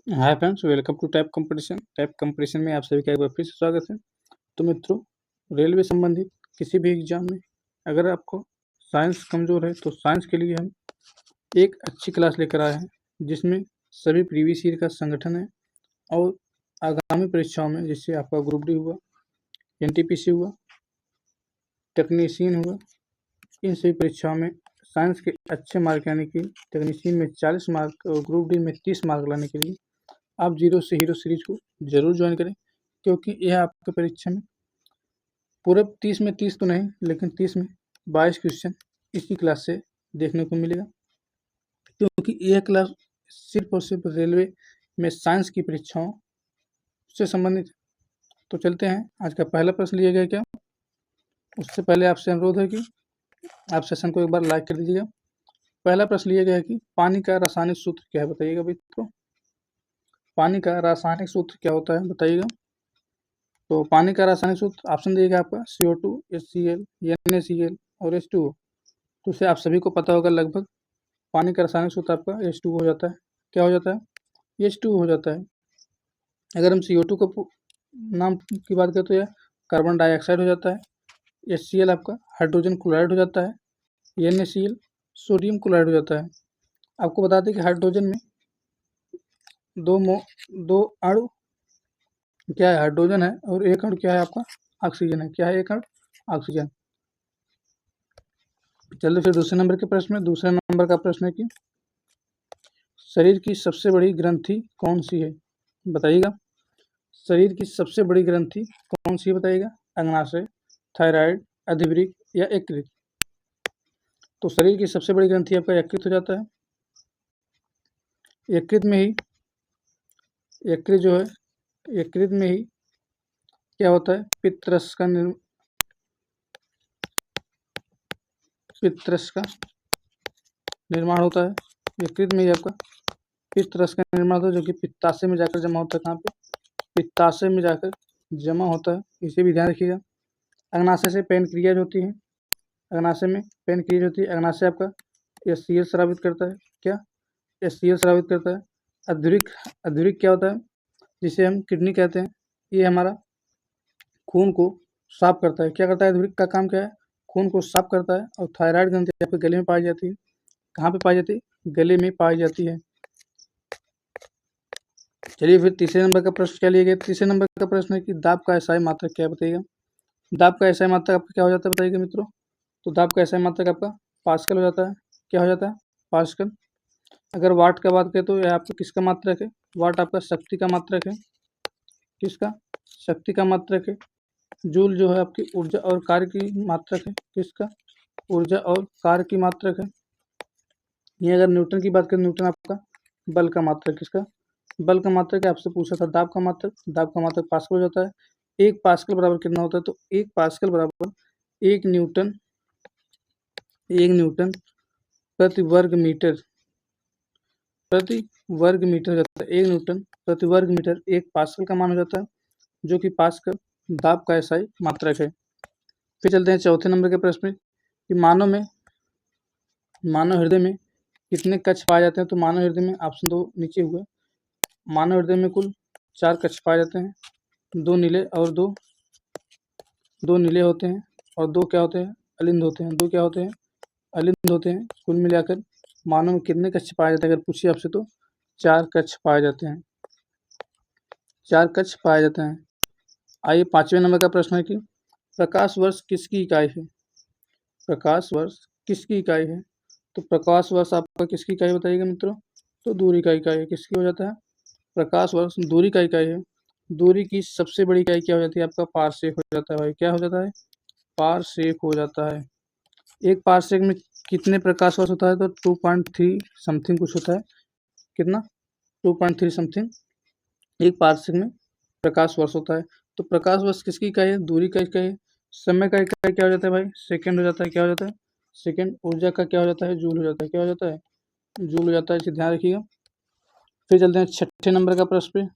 Hi friends, welcome to type competition. Type competition में आप सभी का एक बार फिर से स्वागत है। तो मित्रों, रेलवे संबंधित किसी भी एग्जाम में अगर आपको साइंस कमज़ोर है तो साइंस के लिए हम एक अच्छी क्लास लेकर आए हैं, जिसमें सभी प्रीवियस ईयर का संगठन है और आगामी परीक्षाओं में, जैसे आपका ग्रुप डी हुआ, एनटीपीसी हुआ, टेक्नीशियन हुआ, इन सभी परीक्षाओं में साइंस के अच्छे मार्क यानी कि टेक्नीशियन में 40 मार्क और ग्रुप डी में 30 मार्क लाने के लिए आप जीरो से हीरो सीरीज को जरूर ज्वाइन करें, क्योंकि यह आपके परीक्षा में पूरे 30 में 30 तो नहीं, लेकिन 30 में 22 क्वेश्चन इसी क्लास से देखने को मिलेगा, क्योंकि यह क्लास सिर्फ और सिर्फ रेलवे में साइंस की परीक्षाओं से संबंधित है। तो चलते हैं, आज का पहला प्रश्न लिया गया क्या। उससे पहले आपसे अनुरोध है कि आप सेशन को एक बार लाइक कर दीजिएगा। पहला प्रश्न लिया गया है कि पानी का रासायनिक सूत्र क्या है, बताइएगा मित्रों। पानी का रासायनिक सूत्र क्या होता है, बताइएगा। तो पानी का रासायनिक सूत्र ऑप्शन दिएगा आपका CO2, HCl, NaCl और H2O। तो उसे आप सभी को पता होगा लगभग। पानी का रासायनिक सूत्र आपका H2O हो जाता है। क्या हो जाता है? H2O हो जाता है। अगर हम CO2 का नाम की बात करें तो यह कार्बन डाइऑक्साइड हो जाता है। HCl आपका हाइड्रोजन क्लोराइड हो जाता है। NaCl सोडियम क्लोराइड हो जाता है। आपको बता दें कि हाइड्रोजन में दो अणु क्या है, हाइड्रोजन है, और एक अणु क्या है आपका, ऑक्सीजन है। क्या है? एक अणु ऑक्सीजन। चलिए फिर दूसरे नंबर के प्रश्न में। दूसरे नंबर का प्रश्न है कि शरीर की सबसे बड़ी ग्रंथि कौन सी है, बताइएगा। शरीर की सबसे बड़ी ग्रंथि कौन सी है, बताइएगा। अग्नाशय, थायराइड, अधिवृक्क या यकृत। तो शरीर की सबसे बड़ी ग्रंथि आपका यकृत हो जाता है। यकृत में ही क्या होता है, पित्तरस का निर्माण होता है। यकृत में ही आपका पित्तरस का निर्माण होता है, जो कि पित्ताशय में जाकर जमा होता है। कहाँ पे? पित्ताशय में जाकर जमा होता है, इसे भी ध्यान रखिएगा। अग्नाशय से पेनक्रियाज होती है। अग्नाशय में पेनक्रियाज होती है। अग्नाशय आपका HCl स्रावित करता है। क्या? HCl स्रावित करता है। अधिवृक्क क्या होता है, जिसे हम किडनी कहते हैं। ये हमारा खून को साफ करता है। क्या करता है? अधिवृक्क का काम क्या है? खून को साफ करता है। और थायराइड ग्रंथि आपके गले में पाई जाती है। कहाँ पे पाई जाती है? गले में पाई जाती है। चलिए फिर तीसरे नंबर का प्रश्न क्या लिया गया। तीसरे नंबर का प्रश्न है कि दाब का एसआई मात्रक क्या है, बताइएगा। दाब का एसआई मात्रक आपका क्या हो जाता है, बताइएगा मित्रों। तो दाब का एसआई मात्रक आपका पास्कल हो जाता है। क्या हो जाता है? पास्कल। अगर वाट का बात करें तो यह आपका किसका मात्रक है? वाट आपका शक्ति का मात्रक है। किसका? शक्ति का मात्रक है। जूल जो है आपकी ऊर्जा और कार्य की मात्रक है। किसका? ऊर्जा और कार्य की मात्रक है। ये अगर न्यूटन की बात करें, न्यूटन आपका बल का मात्रक। किसका? बल का मात्रक है। आपसे पूछा था दाब का मात्रक। दाब का मात्रक पास्कल हो जाता है। एक पास्कल बराबर कितना होता है? तो एक पास्कल बराबर एक न्यूटन प्रति वर्ग मीटर जाता है। एक न्यूटन प्रति वर्ग मीटर एक पास्कल का मान हो जाता है, जो कि पास्कल दाब का एसआई मात्रक है। फिर चलते हैं चौथे नंबर के प्रश्न में कि मानव हृदय में कितने कक्ष पाए जाते हैं। तो मानव हृदय में ऑप्शन 2 नीचे हुआ। मानव हृदय में कुल 4 कक्ष पाए जाते हैं। 2 नीले होते हैं, और 2 क्या होते हैं? अलिंद होते हैं। 2 क्या होते हैं? अलिंद होते हैं। कुल मिलाकर मानव में कितने कक्ष पाए जाते हैं, अगर पूछिए आपसे तो 4 कक्ष पाए जाते हैं। 4 कक्ष पाए जाते हैं। आइए 5वें नंबर का प्रश्न है कि प्रकाश वर्ष किसकी इकाई है। प्रकाश वर्ष किसकी इकाई है? तो प्रकाश वर्ष आपका किसकी इकाई, बताइएगा मित्रों। तो दूरी का इकाई है। किसकी हो जाता है? प्रकाश वर्ष दूरी का इकाई है। दूरी की सबसे बड़ी इकाई क्या हो जाती है? आपका पारसेक हो जाता है भाई। क्या हो जाता है? पारसेक हो जाता है। एक पारसेक में कितने प्रकाश वर्ष होता है? तो 2.3 समथिंग कुछ होता है। कितना? 2.3 समथिंग एक पारसेक में प्रकाश वर्ष होता है। तो प्रकाश वर्ष किसकी इकाई है? दूरी का इकाई है। समय का इकाई क्या हो जाता है भाई? सेकंड हो जाता है। क्या हो जाता है? सेकंड। ऊर्जा का क्या हो जाता है? जूल हो जाता है। क्या हो जाता है? जूल हो जाता है। इसे ध्यान रखिएगा। फिर चलते हैं छठे नंबर का प्रश्न पे।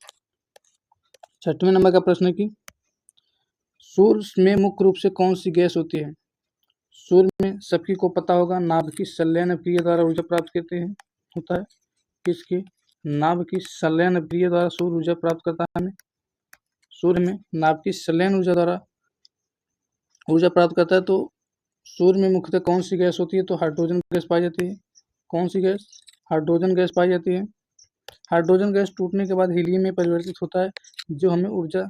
छठवें नंबर का प्रश्न है कि सूर्य में मुख्य रूप से कौन सी गैस होती है। सूर्य में सभी को पता होगा नाभिकीय संलयन क्रिया द्वारा ऊर्जा प्राप्त करते हैं होता है। किसकी? नाभ की संलयन क्रिया द्वारा सूर्य ऊर्जा प्राप्त करता है। हमें सूर्य में नाभ की संलयन ऊर्जा द्वारा ऊर्जा प्राप्त करता है। तो सूर्य में मुख्यतः कौन सी गैस होती है? तो हाइड्रोजन गैस पाई जाती है। कौन सी गैस? हाइड्रोजन गैस पाई जाती है। हाइड्रोजन गैस टूटने के बाद हीलियम में परिवर्तित होता है, जो हमें ऊर्जा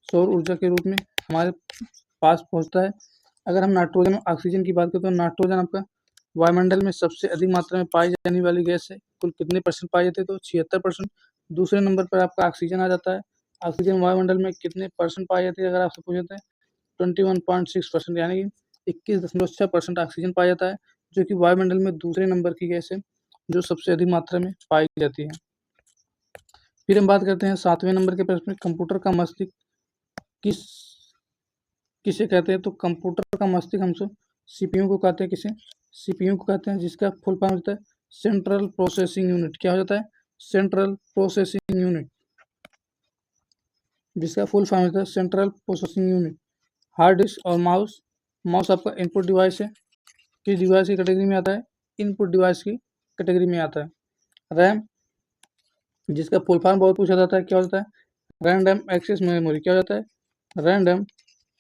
सौर ऊर्जा के रूप में हमारे पास पहुंचता है। अगर हम नाइट्रोजन और ऑक्सीजन की बात करें तो नाइट्रोजन आपका वायुमंडल में सबसे अधिक मात्रा में पाई जाने वाली गैस है। कुल कितने परसेंट पाई जाती है? तो 76%। दूसरे नंबर पर आपका ऑक्सीजन आ जाता है। ऑक्सीजन वायुमंडल में कितने परसेंट पाई जाती है? अगर आपसे पूछते हैं 21.6%, यानी कि 21.6% ऑक्सीजन पाया जाता है, जो कि वायुमंडल में दूसरे नंबर की गैस है जो सबसे अधिक मात्रा में पाई जाती है। फिर हम बात करते हैं 7वें नंबर के प्रश्न में, कंप्यूटर का मस्तिष्क किसे कहते हैं? तो कंप्यूटर का मस्तिष्क हम सीपीयू को कहते हैं। किसे? सीपीयू को कहते हैं, जिसका फुल फॉर्म होता है सेंट्रल प्रोसेसिंग यूनिट। क्या हो जाता है? सेंट्रल प्रोसेसिंग यूनिट, जिसका फुल फॉर्म होता है central processing unit. Hard disk और माउस। माउस आपका इनपुट डिवाइस है। किस डिवाइस की कैटेगरी में आता है? इनपुट डिवाइस की कैटेगरी में आता है। रैम, जिसका फुल फॉर्म बहुत पूछा जाता है, क्या होता है? Random access memory. क्या हो जाता है? Random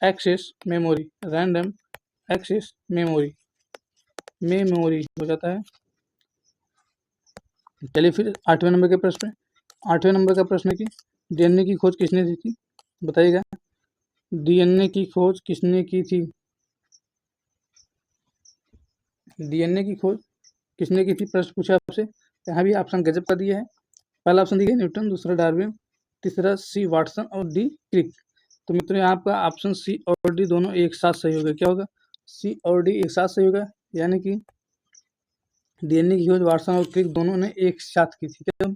access memory. Random access memory हो जाता है। चलिए फिर 8वें नंबर के प्रश्न में। 8वें नंबर का प्रश्न है कि डीएनए की खोज किसने की थी? बताइएगा, डीएनए की खोज किसने की थी? डीएनए की खोज किसने की थी? प्रश्न पूछा आपसे। यहाँ भी ऑप्शन गजब का दिया है। पहला ऑप्शन दिया न्यूटन, दूसरा डार्विन, तीसरा सी वाटसन और डी क्रिक। तो मित्रों यहाँ आपका ऑप्शन सी और डी दोनों एक साथ सही होगा। क्या होगा? सी और डी एक साथ सही होगा, यानी कि डीएनए की खोज वाटसन और क्रिक दोनों ने एक साथ की थी। क्या?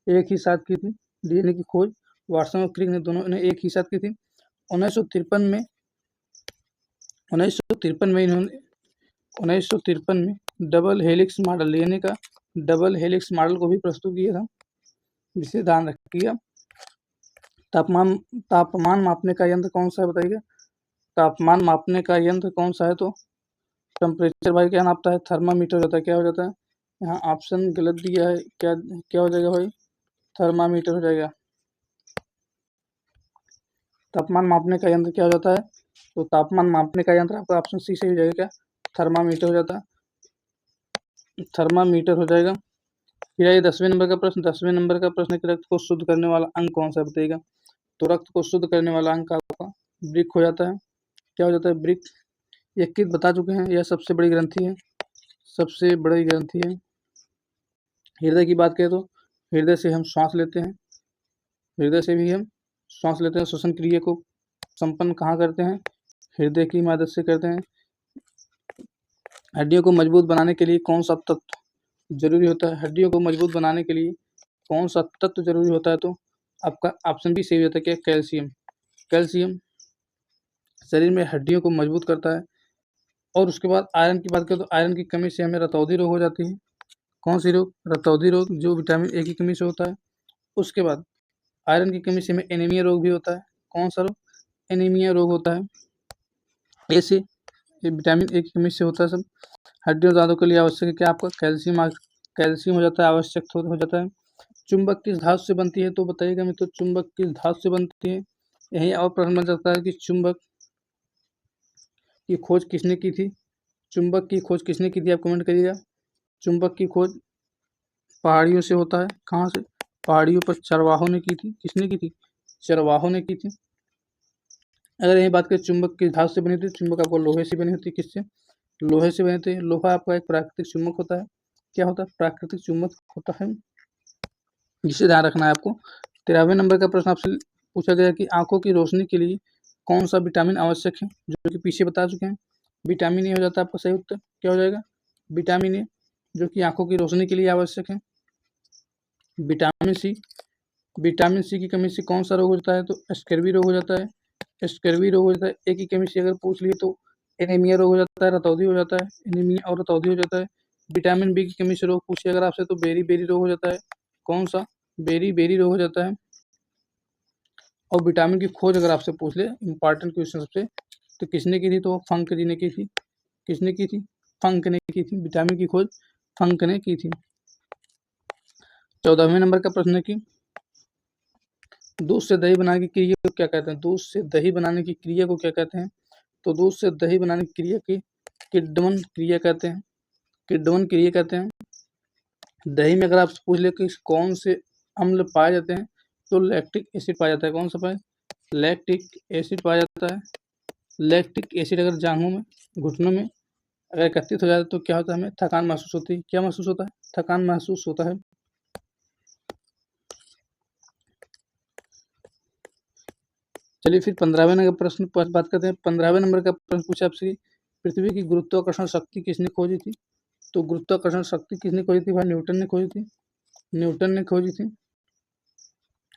एक ही साथ की थी। डीएनए की खोज वाटसन और क्रिक ने दोनों ने एक ही साथ की थी। 1953 में डबल हेलिक्स मॉडल, डीएनए का डबल हेलिक्स मॉडल को भी प्रस्तुत किया था। जिसे ध्यान रखिएगा। तापमान मापने का यंत्र कौन सा है? बताइएगा, तापमान मापने का यंत्र कौन सा है? तो टेम्परेचर भाई क्या नापता है? थर्मामीटर होता है। क्या हो जाता है? यहाँ ऑप्शन गलत दिया है। क्या क्या हो जाएगा भाई? थर्मामीटर हो जाएगा। तापमान मापने का यंत्र क्या हो जाता है? तो तापमान मापने का यंत्र आपका ऑप्शन सी सही हो जाएगा। क्या? थर्मामीटर हो जाता है। थर्मामीटर हो जाएगा। फिर आइए 10वें नंबर का प्रश्न। 10वें नंबर का प्रश्न है कि रक्त को शुद्ध करने वाला अंग कौन सा है? बताइएगा। तो रक्त को शुद्ध करने वाला अंग आपका वृक्क हो जाता है। क्या हो जाता है? वृक्क। यकृत बता चुके हैं, यह सबसे बड़ी ग्रंथि है। सबसे बड़ी ग्रंथि है। हृदय की बात करें तो हृदय से हम श्वास लेते हैं। हृदय से भी हम श्वास लेते हैं। श्वसन क्रिया को संपन्न कहाँ करते हैं? हृदय की मदद से करते हैं। हड्डियों को मजबूत बनाने के लिए कौन सा तत्व जरूरी होता है? हड्डियों को मजबूत बनाने के लिए कौन सा तत्व जरूरी होता है? तो आपका ऑप्शन भी सही होता है। क्या? कैल्शियम। कैल्शियम शरीर में हड्डियों को मजबूत करता है। और उसके बाद आयरन की बात करें तो आयरन की कमी से हमें रतौंधी रोग हो जाती है। कौन सी रोग? रतौंधी रोग, जो विटामिन ए की कमी से होता है। उसके बाद आयरन की कमी से हमें एनीमिया रोग भी होता है। कौन सा रोग? एनीमिया रोग होता है। ऐसे ये विटामिन ए की कमी से होता है सब। हड्डियों दांतों के लिए आवश्यक है क्या? आपका कैल्शियम हो जाता है, आवश्यक हो जाता है। चुंबक किस धातु से बनती है? तो बताइएगा मित्रों, चुंबक किस धातु से बनती है? यही और प्रश्न बन सकता है कि चुंबक की खोज किसने की थी? चुंबक की खोज किसने की थी? आप कमेंट करिएगा। चुंबक की खोज पहाड़ियों से होता है। कहाँ से? पहाड़ियों पर चरवाहों ने की थी। किसने की थी? चरवाहों ने की थी। अगर यही बात करें चुंबक किस धातु से बनी थी? चुंबक आपको लोहे से बनी होती है। किससे? लोहे से बने थे। लोहा आपका एक प्राकृतिक चुंबक होता है। क्या होता है? प्राकृतिक चुंबक होता है, जिसे ध्यान रखना है आपको। 13वें नंबर का प्रश्न आपसे पूछा गया कि आंखों की रोशनी के लिए कौन सा विटामिन आवश्यक है? जो कि पीछे बता चुके हैं। विटामिन ए हो जाता है आपका सही उत्तर। क्या हो जाएगा? विटामिन ए, जो कि आंखों की रोशनी के लिए आवश्यक है। विटामिन सी, विटामिन सी की कमी से कौन सा रोग हो जाता है? तो स्कर्वी रोग हो जाता है। स्कर्वी रोग हो जाता है। ए की कमी से अगर पूछ लिए तो एनीमिया रोग हो जाता है, रतौंधी हो जाता है। एनीमिया और रतौंधी हो जाता है। विटामिन बी की कमी से रोग पूछिए अगर आपसे तो बेरी बेरी रोग हो जाता है। कौन सा? बेरी बेरी रोग हो जाता है। और विटामिन की खोज अगर आपसे पूछ ले, इंपॉर्टेंट क्वेश्चन सबसे, तो किसने की थी? तो फंक जी ने की थी। किसने की थी? फंक ने की थी। विटामिन की खोज फंक ने की थी। 14वें नंबर का प्रश्न है कि दूध से दही बनाने की क्रिया को क्या कहते हैं? दूध से दही बनाने की क्रिया को क्या कहते हैं? तो दूध से दही बनाने की क्रिया की किण्वन क्रिया कहते हैं। किण्वन क्रिया कहते हैं। दही में अगर आपसे पूछ ले कि कौन से अम्ल पाए जाते हैं, तो लैक्टिक एसिड पाया जाता है। कौन सा पाया? लैक्टिक एसिड पाया जाता है। लैक्टिक एसिड अगर जांघों में, घुटनों में अगर एकत्रित हो जाता है तो क्या होता है? हमें थकान महसूस होती है। क्या महसूस होता है? थकान महसूस होता है। चलिए फिर 15वें नंबर प्रश्न पर बात करते हैं। 15वें नंबर का प्रश्न पूछा आपसे, पृथ्वी की गुरुत्वाकर्षण शक्ति किसने खोजी थी? तो गुरुत्वाकर्षण शक्ति किसने खोजी थी? भाई न्यूटन ने खोजी थी। न्यूटन ने खोजी थी।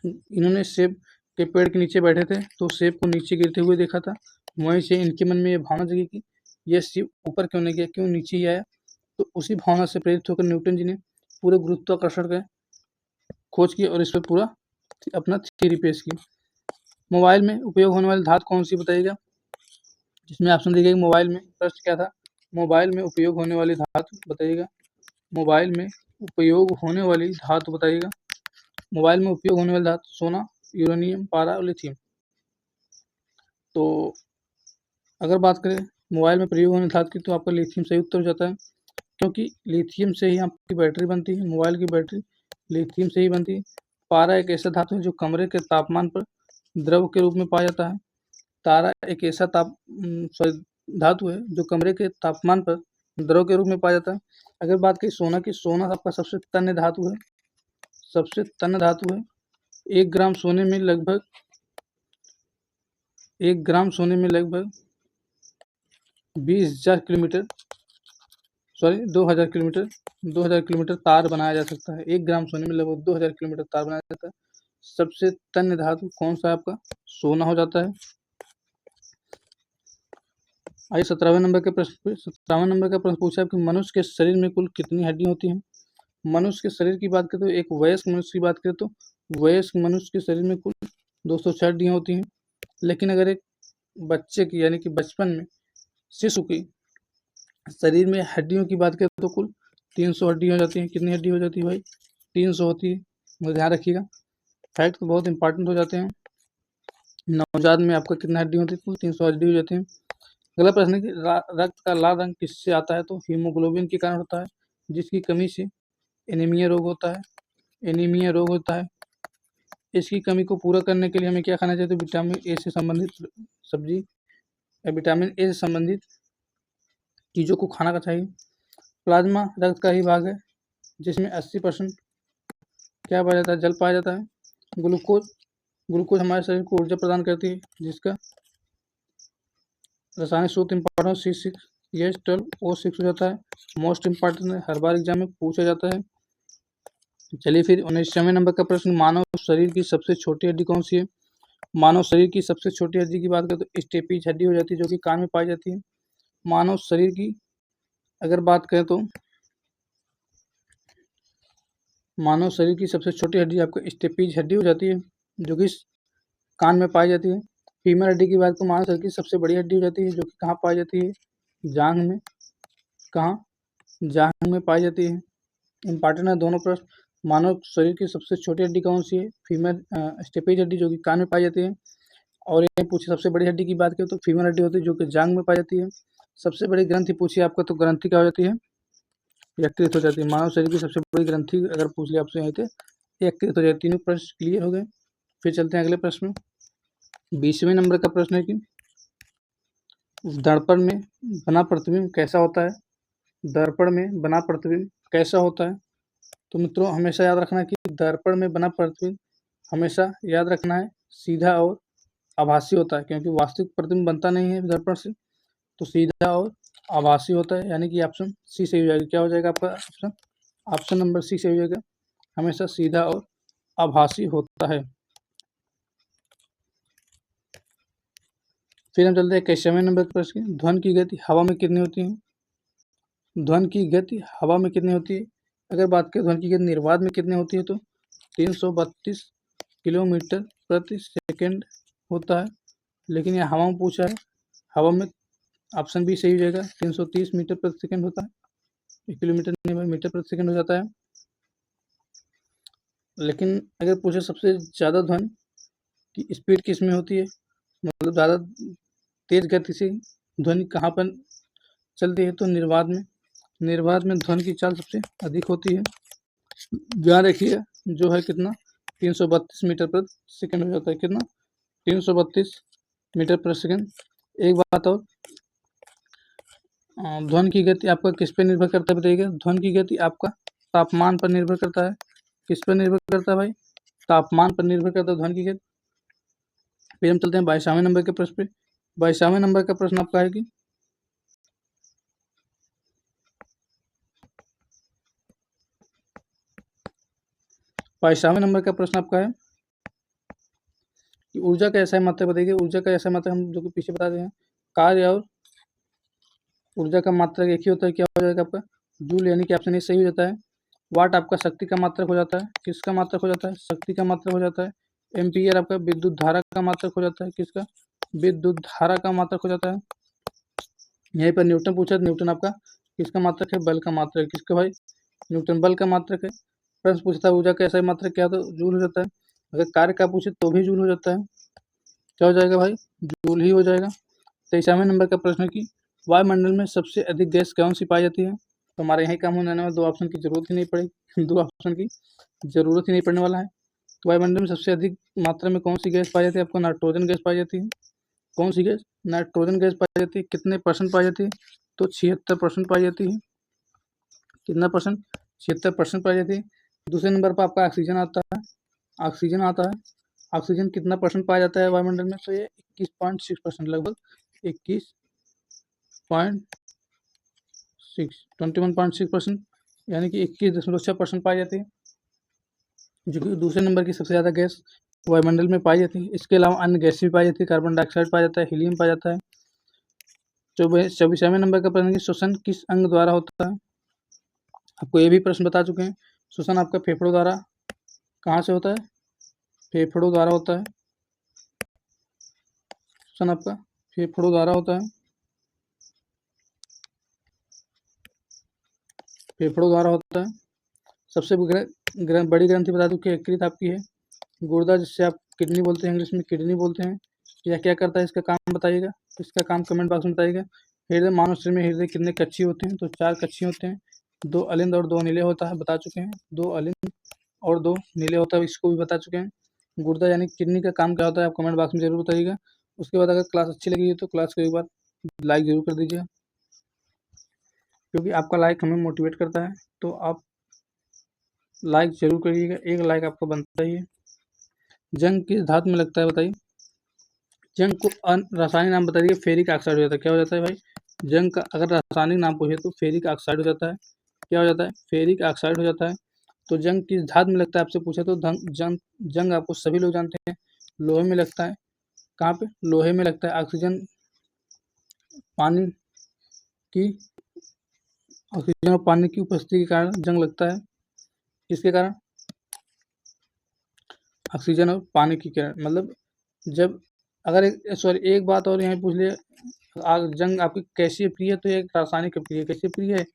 इन्होंने सेब के पेड़ के नीचे बैठे थे, तो सेब को नीचे गिरते हुए देखा था। वहीं से इनके मन में ये भावना जगी कि यह सेब ऊपर क्यों नहीं गया, क्यों नीचे ही आया। तो उसी भावना से प्रेरित होकर न्यूटन जी ने पूरे गुरुत्वाकर्षण का खोज की और इस पर पूरा अपना थ्योरी पेश की। मोबाइल में उपयोग होने वाली धातु कौन सी बताइएगा? जिसमें ऑप्शन दिए गए। मोबाइल में प्रश्न क्या था? मोबाइल में उपयोग होने वाली धातु बताइएगा। मोबाइल में उपयोग होने वाली धातु बताइएगा। मोबाइल में उपयोग होने वाली धातु सोना, यूरेनियम, पारा और लिथियम। तो अगर बात करें मोबाइल में प्रयोग होने धातु की, तो आपका लिथियम सही उत्तर हो जाता है, क्योंकि लिथियम से ही आपकी बैटरी बनती है। मोबाइल की बैटरी लिथियम से ही बनती है। पारा एक ऐसा धातु है जो कमरे के तापमान पर द्रव के रूप में पाया जाता है। तारा एक ऐसा धातु है जो कमरे के तापमान पर द्रव के रूप में पाया जाता है। अगर बात करें सोना की, सोना आपका सबसे तन्य धातु है। सबसे तन्य धातु है। 1 ग्राम सोने में लगभग 20,000 किलोमीटर 2000 किलोमीटर तार बनाया जा सकता है। 1 ग्राम सोने में लगभग 2000 किलोमीटर तार बनाया जाता है। सबसे तन्य धातु कौन सा है आपका? सोना हो जाता है। आइए 17वें नंबर के प्रश्न पे। 17वें नंबर का प्रश्न पूछा है कि मनुष्य के शरीर में कुल कितनी हड्डियां होती हैं? मनुष्य के शरीर की बात करें तो, एक वयस्क मनुष्य की बात करें तो वयस्क मनुष्य के शरीर में कुल 206 हड्डियां होती हैं। लेकिन अगर एक बच्चे की यानी कि बचपन में शिशु की शरीर में हड्डियों की बात करें तो कुल 300 हड्डी हो जाती हैं। कितनी हड्डी हो जाती है भाई? 300 होती है। मुझे ध्यान रखिएगा, फैक्ट तो बहुत इंपॉर्टेंट हो जाते हैं। नवजात में आपका कितना हड्डी होती है? कुल 300 हड्डी हो जाती है। अगला प्रश्न है कि रक्त का लाल रंग किससे आता है? तो हीमोग्लोबिन के कारण होता है, जिसकी कमी से एनीमिया रोग होता है। एनीमिया रोग होता है। इसकी कमी को पूरा करने के लिए हमें क्या खाना चाहिए? तो विटामिन ए से संबंधित सब्जी या विटामिन ए से संबंधित चीज़ों को खाना का चाहिए। प्लाज्मा रक्त का ही भाग है जिसमें 80% क्या पाया जाता है? जल पाया जाता है। ग्लूकोज हमारे शरीर को ऊर्जा प्रदान करती है, जिसका रासायनिक सूत्र इंपॉर्टेंट C6H12O6 हो जाता है। मोस्ट इंपॉर्टेंट है, हर बार एग्जाम में पूछा जाता है। चलिए फिर 19वें नंबर का प्रश्न, मानव शरीर की सबसे छोटी हड्डी कौन सी है? मानव शरीर की सबसे छोटी हड्डी की बात करें तो स्टेपीज हड्डी हो जाती है, जो कि कान में पाई जाती है। मानव शरीर की अगर बात करें तो मानव शरीर की सबसे छोटी हड्डी आपको स्टेपीज हड्डी हो जाती है, जो कि कान में पाई जाती है। फीमर हड्डी की बात तो मानव शरीर की सबसे बड़ी हड्डी हो जाती है, जो कि कहाँ पाई जाती है? जांघ में। कहाँ? जांघ में पाई जाती है। इंपॉर्टेंट है दोनों प्रश्न। मानव शरीर की सबसे छोटी हड्डी कौन सी है? फीमर स्टेपीज हड्डी, जो कि कान में पाई जाती है। और ये पूछे सबसे बड़ी हड्डी की बात करें तो फीमर हड्डी होती है, जो कि जांघ में पाई जाती है। सबसे बड़ी ग्रंथि पूछिए आपका, तो ग्रंथि क्या हो जाती है? यकृत हो जाती है। मानव शरीर की सबसे बड़ी ग्रंथि अगर पूछ लिया आपसे यहाँ थे, यकृत हो जाती है। तीनों प्रश्न क्लियर हो गए। फिर चलते हैं अगले प्रश्न में। 20वें नंबर का प्रश्न है कि दर्पण में बना प्रतिबिंब कैसा होता है? दर्पण में बना प्रतिबिंब कैसा होता है? तो मित्रों हमेशा याद रखना है कि दर्पण में बना प्रतिबिंब हमेशा याद रखना है सीधा और आभासी होता है, क्योंकि वास्तविक प्रतिबिंब बनता नहीं है दर्पण से, तो सीधा और आभासी होता है। यानी कि ऑप्शन सी सही हो जाएगा। क्या हो जाएगा आपका ऑप्शन? ऑप्शन नंबर सी सही हो जाएगा। हमेशा सीधा और आभासी होता है। फिर हम चलते हैं 21वें नंबर के प्रश्न की, ध्वनि की गति हवा में कितनी होती है? ध्वनि की गति हवा में कितनी होती है? अगर बात करें ध्वनि की गति निर्वात में कितनी होती है, तो 332 किलोमीटर प्रति सेकंड होता है। लेकिन यह हवा में पूछा है, हवा में ऑप्शन बी सही हो जाएगा, 330 मीटर प्रति सेकंड होता है। किलोमीटर नहीं भाई, मीटर प्रति सेकंड हो जाता है। लेकिन अगर पूछे सबसे ज़्यादा ध्वनि की स्पीड किसमें होती है, मतलब ज़्यादा तेज़ गति से ध्वनि कहाँ पर चलती है, तो निर्वात में। निर्वात में ध्वनि की चाल सबसे अधिक होती है। यहाँ देखिए जो है कितना 332 मीटर प्रति सेकंड हो जाता है। कितना 332 मीटर प्रति सेकंड। एक बात और, ध्वनि की गति आपका किस पे निर्भर करता है बताइएगा। ध्वनि की गति आपका तापमान पर निर्भर करता है। किस पर निर्भर करता है भाई, तापमान पर निर्भर करता है ध्वनि की गति। फिर हम चलते हैं 22वें नंबर के प्रश्न पे। 22वें नंबर का प्रश्न आपका है कि 22वें नंबर का प्रश्न आपका है कि ऊर्जा का ऐसा मात्रक बताइए। ऊर्जा का ऐसा मात्रक हम जो कि पीछे बता रहे हैं, कार्य और ऊर्जा का मात्रक एक ही होता है। क्या हो जाएगा आपका, जूल, यानी कि ऑप्शन ए सही हो जाता है। वाट आपका शक्ति का मात्रक हो जाता है। किसका मात्रक हो जाता है, शक्ति का मात्रक हो जाता है। एम्पियर आपका विद्युत धारा का मात्रक हो जाता है। किसका, विद्युत धारा का मात्रक हो जाता है। यहीं पर न्यूटन पूछा, न्यूटन आपका किसका मात्रक है, बल का मात्रक। किसका भाई, न्यूटन बल का मात्रक है। प्रश्न पूछता है ऊर्जा का ऐसा मात्रक क्या, तो जूल हो जाता है। अगर कार्य का पूछे तो भी जूल हो जाता है। क्या हो जाएगा भाई, जूल ही हो जाएगा। 23वें नंबर का प्रश्न है कि वायुमंडल में सबसे अधिक गैस कौन सी पाई जाती है। तो हमारे यही काम होने वाला है, दो ऑप्शन की जरूरत ही नहीं पड़ेगी, दो ऑप्शन की जरूरत ही नहीं पड़ने वाला है। तो वायुमंडल में सबसे अधिक मात्रा में कौन सी गैस पाई जाती है, आपको नाइट्रोजन गैस पाई जाती है। कौन सी गैस, नाइट्रोजन गैस पाई जाती है। कितने परसेंट पाई जाती है, तो 76% पाई जाती है। कितना परसेंट, 76% पाई जाती है। दूसरे नंबर पर आपका ऑक्सीजन आता है। ऑक्सीजन आता है। ऑक्सीजन कितना परसेंट पाया जाता है वायुमंडल में, तो ये 21.6%, लगभग 21.6 यानी कि 21.6% पाई जाती है, जो कि दूसरे नंबर की सबसे ज़्यादा गैस वायुमंडल में पाई जाती है। इसके अलावा अन्य गैस भी पाई जाती है, कार्बन डाइऑक्साइड पाया जाता है, हीलियम पाया जाता है। 24वें नंबर का प्रश्न है कि श्वसन किस अंग द्वारा होता है। आपको ये भी प्रश्न बता चुके हैं। श्वसन आपका फेफड़ों द्वारा कहाँ से होता है, फेफड़ों द्वारा होता है। श्वसन आपका फेफड़ों द्वारा होता है, फेफड़ों द्वारा होता है। सबसे बड़ी ग्रंथि बता दूं कि यकृत आपकी है। गुर्दा, जिससे आप किडनी बोलते हैं, इंग्लिश में किडनी बोलते हैं, यह क्या करता है, इसका काम बताइएगा। इसका काम कमेंट बॉक्स में बताइएगा। हृदय, मानव शरीर में हृदय कितने कक्षीय होते हैं, तो 4 कक्षीय होते हैं। 2 अलिंद और 2 नीले होता है, बता चुके हैं। 2 अलिंद और 2 नीले होता है, इसको भी बता चुके हैं। गुर्दा यानी किडनी का काम क्या होता है, आप कमेंट बॉक्स में जरूर बताइएगा। उसके बाद अगर क्लास अच्छी लगी है तो क्लास को एक बार लाइक जरूर कर दीजिएगा, क्योंकि आपका लाइक हमें मोटिवेट करता है। तो आप लाइक जरूर करिएगा, एक लाइक आपको बनता ही है। जंग किस धातु में लगता है बताइए। जंग को रासायनिक नाम बताइए। फेरिक ऑक्साइड हो जाता है। क्या हो जाता है भाई, जंग का अगर रासायनिक नाम पूछे तो फेरिक ऑक्साइड हो जाता है। क्या हो जाता है, फेरिक ऑक्साइड हो जाता है। तो जंग किस धातु में लगता है आपसे पूछे तो जंग आपको सभी लोग जानते हैं, लोहे में लगता है। कहाँ पे, लोहे में लगता है। पानी की ऑक्सीजन और पानी की उपस्थिति के कारण जंग लगता है। किसके कारण, ऑक्सीजन और पानी की कारण, मतलब जब अगर एक बात और यहाँ पूछ लिया, जंग आपकी कैसी अभिक्रिया है, तो एक रासायनिक अभिक्रिया। कैसी अभिक्रिया है,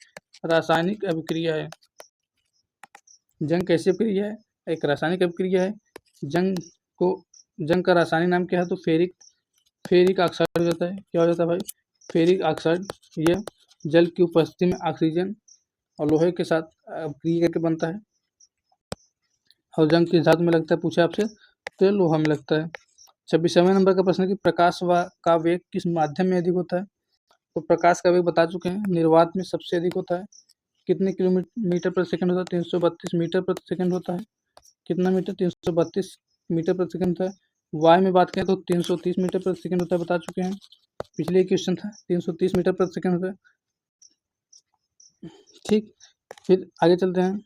रासायनिक अभिक्रिया है। जंग कैसी अभिक्रिया है, एक रासायनिक अभिक्रिया है। जंग का रासायनिक नाम क्या है, तो फेरिक ऑक्साइड हो जाता है। क्या हो जाता है भाई, फेरिक ऑक्साइड। यह जल की उपस्थिति में ऑक्सीजन और लोहे के साथ अभिक्रिया करके बनता है। और जंग किस धातु में लगता है पूछा आपसे, तो लोहा में लगता है। 26वें नंबर का प्रश्न है कि प्रकाश का वेग किस माध्यम में अधिक होता है। तो प्रकाश का वेग बता चुके हैं, निर्वात में सबसे अधिक होता है। कितने किलोमीटर प्रति सेकंड होता है, 332 मीटर प्रति सेकंड होता है। कितना मीटर, 332 मीटर प्रति सेकंड होता है। वायु में बात करें तो 330 मीटर प्रति सेकंड होता है, बता चुके हैं। पिछले क्वेश्चन था 330 मीटर प्रति सेकंड होता है। ठीक, फिर आगे चलते हैं।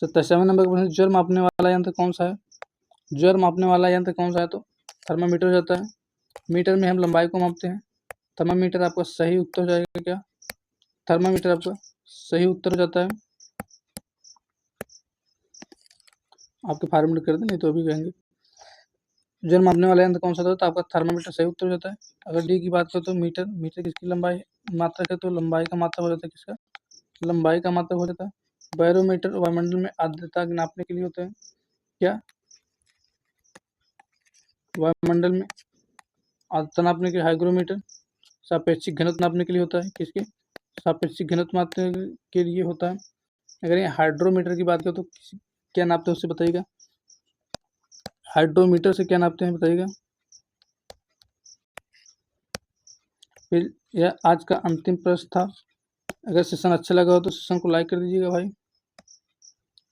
27वें नंबर का प्रश्न, ज्वर मापने वाला यंत्र कौन सा है। ज्वर मापने वाला यंत्र कौन सा है, तो थर्मामीटर हो जाता है। मीटर में हम लंबाई को मापते हैं। थर्मामीटर आपका सही उत्तर हो जाएगा। क्या, थर्मामीटर आपका सही उत्तर हो जाता है। आपके फॉर्मेट कर दें, नहीं तो अभी कहेंगे। ज्वर मापने वाला यंत्र कौन सा था, तो आपका थर्मामीटर सही उत्तर हो जाता है। अगर डी की बात करें तो मीटर, मीटर किसकी लंबाई मात्रक है, तो लंबाई का मात्रक हो जाता है। किसका, लंबाई का मात्रक हो जाता है। बैरोमीटर वायुमंडल में आर्द्रता नापने के लिए होता है। क्या? वायुमंडल में आर्द्रता नापने के लिए हाइग्रोमीटर। सापेक्षिक घनत्व नापने के लिए होता है। किसके? सापेक्षिक घनत्व नापने के लिए होता है। अगर ये हाइड्रोमीटर की बात करें तो क्या नापते हैं उससे बताइएगा। हाइड्रोमीटर से क्या नापते हैं बताइएगा। फिर यह आज का अंतिम प्रश्न था। अगर सेशन अच्छा लगा हो तो सेशन को लाइक कर दीजिएगा भाई।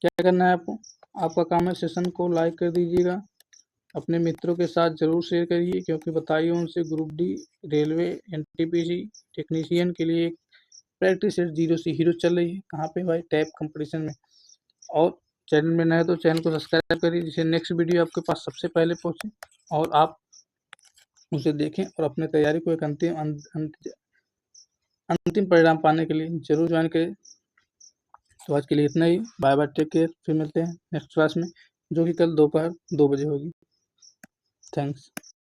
क्या करना है आपको? आपका काम है सेशन को लाइक कर दीजिएगा। अपने मित्रों के साथ जरूर शेयर करिए, क्योंकि बताइए उनसे group D railway NTPC technician के लिए एक प्रैक्टिस सेट 0 से हीरो चल रही है। कहाँ पे भाई? टैब कंपटीशन में। और चैनल में नए तो चैनल को सब्सक्राइब करिए, जिससे नेक्स्ट वीडियो आपके पास सबसे पहले पहुँचे और आप उसे देखें और अपने तैयारी को एक अंतिम परिणाम पाने के लिए जरूर ज्वाइन करें। तो आज के लिए इतना ही। Bye bye, take care. फिर मिलते हैं नेक्स्ट क्लास में, जो कि कल दोपहर 2 बजे होगी। थैंक्स।